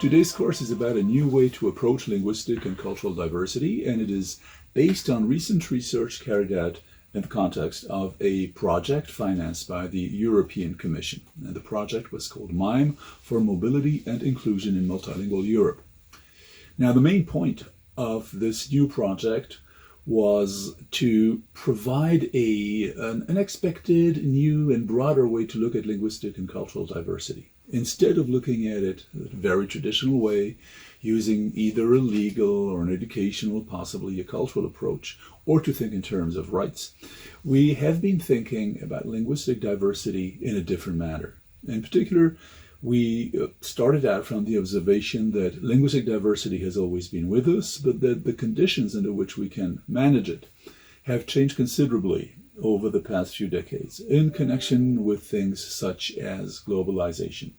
Today's course is about a new way to approach linguistic and cultural diversity, and it is based on recent research carried out in the context of a project financed by the European Commission. And the project was called MIME for Mobility and Inclusion in Multilingual Europe. Now, the main point of this new project was to provide an unexpected, new and broader way to look at linguistic and cultural diversity. Instead of looking at it a very traditional way, using either a legal or an educational, possibly a cultural approach, or to think in terms of rights, we have been thinking about linguistic diversity in a different manner. In particular, we started out from the observation that linguistic diversity has always been with us, but that the conditions under which we can manage it have changed considerably over the past few decades in connection with things such as globalization.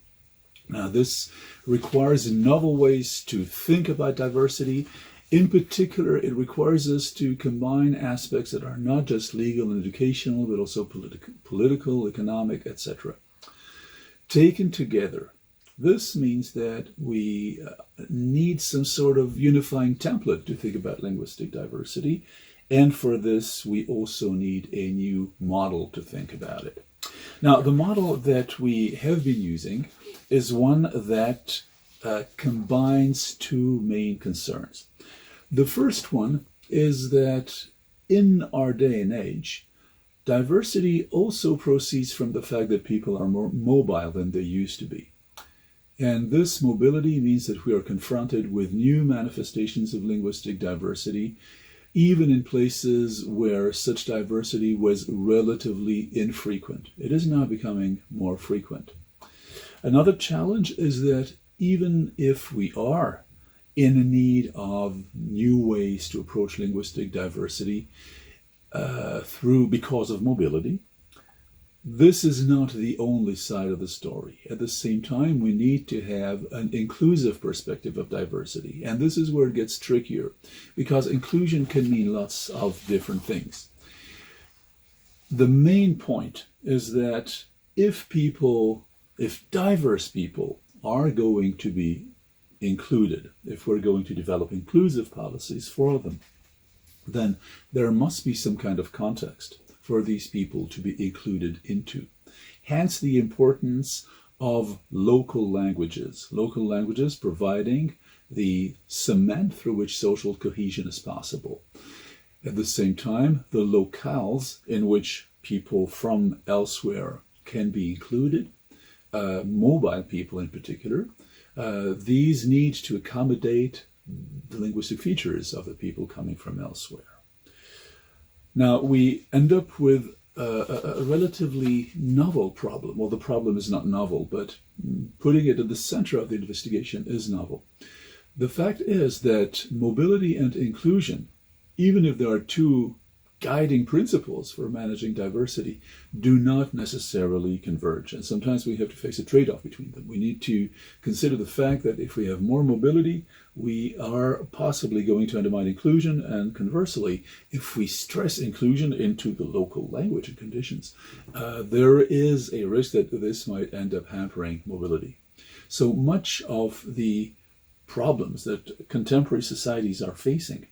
Now, this requires novel ways to think about diversity. In particular, it requires us to combine aspects that are not just legal and educational, but also political, economic, etc. Taken together, this means that we need some sort of unifying template to think about linguistic diversity. And for this, we also need a new model to think about it. Now, the model that we have been using is one that combines two main concerns. The first one is that in our day and age, diversity also proceeds from the fact that people are more mobile than they used to be. And this mobility means that we are confronted with new manifestations of linguistic diversity, even in places where such diversity was relatively infrequent. It is now becoming more frequent. Another challenge is that even if we are in need of new ways to approach linguistic diversity because of mobility, this is not the only side of the story. At the same time, we need to have an inclusive perspective of diversity. And this is where it gets trickier, because inclusion can mean lots of different things. The main point is that if diverse people are going to be included, if we're going to develop inclusive policies for them, then there must be some kind of context for these people to be included into. Hence the importance of local languages providing the cement through which social cohesion is possible. At the same time, the locales in which people from elsewhere can be included, mobile people in particular, these need to accommodate the linguistic features of the people coming from elsewhere. Now, we end up with a relatively novel problem. Well, the problem is not novel, but putting it at the center of the investigation is novel. The fact is that mobility and inclusion, even if there are two guiding principles for managing diversity, do not necessarily converge. And sometimes we have to face a trade-off between them. We need to consider the fact that if we have more mobility, we are possibly going to undermine inclusion. And conversely, if we stress inclusion into the local language and conditions, there is a risk that this might end up hampering mobility. So much of the problems that contemporary societies are facing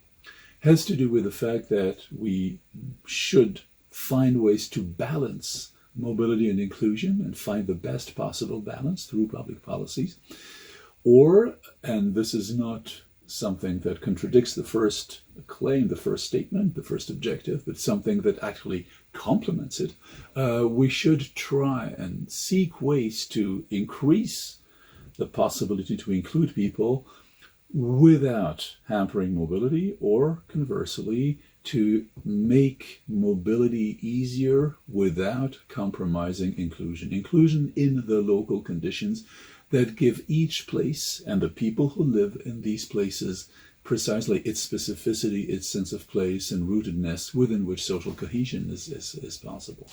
has to do with the fact that we should find ways to balance mobility and inclusion and find the best possible balance through public policies. Or, and this is not something that contradicts the first claim, the first statement, the first objective, but something that actually complements it, we should try and seek ways to increase the possibility to include people without hampering mobility, or conversely, to make mobility easier without compromising inclusion. Inclusion in the local conditions that give each place and the people who live in these places precisely its specificity, its sense of place and rootedness within which social cohesion is possible.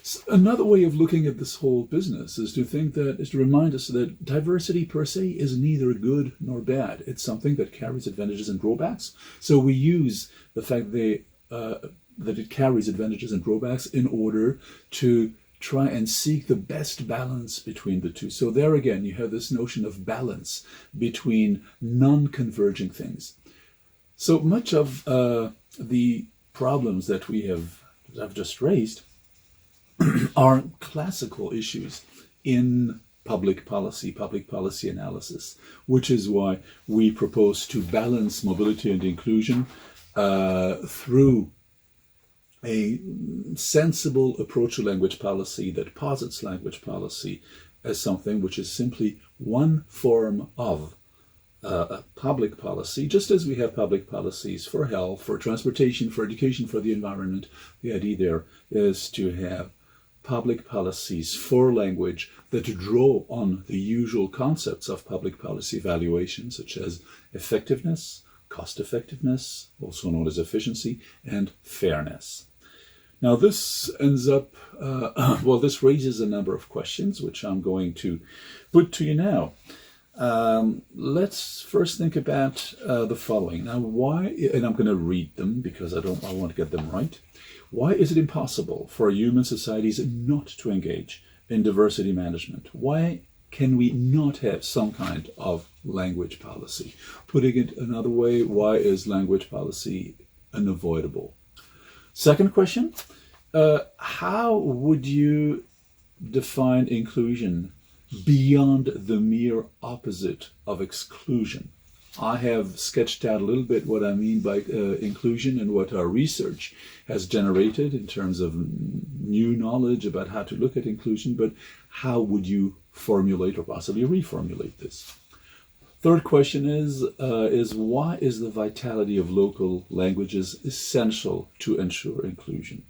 So another way of looking at this whole business is to remind us that diversity per se is neither good nor bad. It's something that carries advantages and drawbacks. So we use the fact that it carries advantages and drawbacks in order to try and seek the best balance between the two. So there again, you have this notion of balance between non-converging things. So much of the problems that I've just raised are classical issues in public policy analysis, which is why we propose to balance mobility and inclusion through a sensible approach to language policy that posits language policy as something which is simply one form of a public policy, just as we have public policies for health, for transportation, for education, for the environment. The idea there is to have public policies for language that draw on the usual concepts of public policy evaluation, such as effectiveness, cost effectiveness, also known as efficiency, and fairness. Now this ends up, this raises a number of questions, which I'm going to put to you now. Let's first think about the following. Now, why, and I'm going to read them because I want to get them right. Why is it impossible for human societies not to engage in diversity management? Why can we not have some kind of language policy? Putting it another way, why is language policy unavoidable? Second question, how would you define inclusion beyond the mere opposite of exclusion? I have sketched out a little bit what I mean by inclusion and what our research has generated in terms of new knowledge about how to look at inclusion, but how would you formulate or possibly reformulate this? Third question is why is the vitality of local languages essential to ensure inclusion?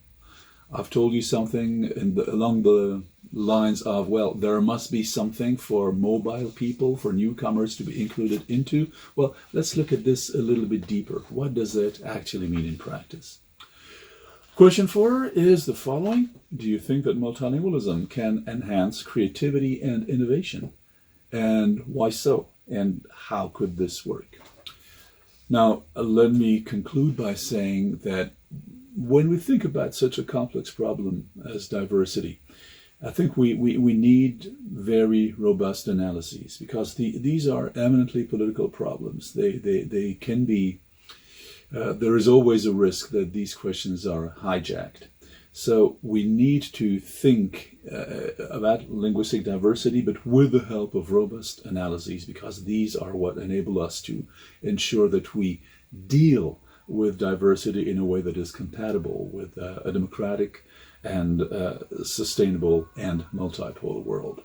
I've told you something along the lines of, well, there must be something for mobile people, for newcomers to be included into. Well, let's look at this a little bit deeper. What does that actually mean in practice? Question 4 is the following. Do you think that multilingualism can enhance creativity and innovation? And why so? And how could this work? Now, let me conclude by saying that when we think about such a complex problem as diversity, I think we need very robust analyses, because these are eminently political problems. They can be, there is always a risk that these questions are hijacked. So we need to think about linguistic diversity, but with the help of robust analyses, because these are what enable us to ensure that we deal with diversity in a way that is compatible with a democratic and sustainable and multipolar world.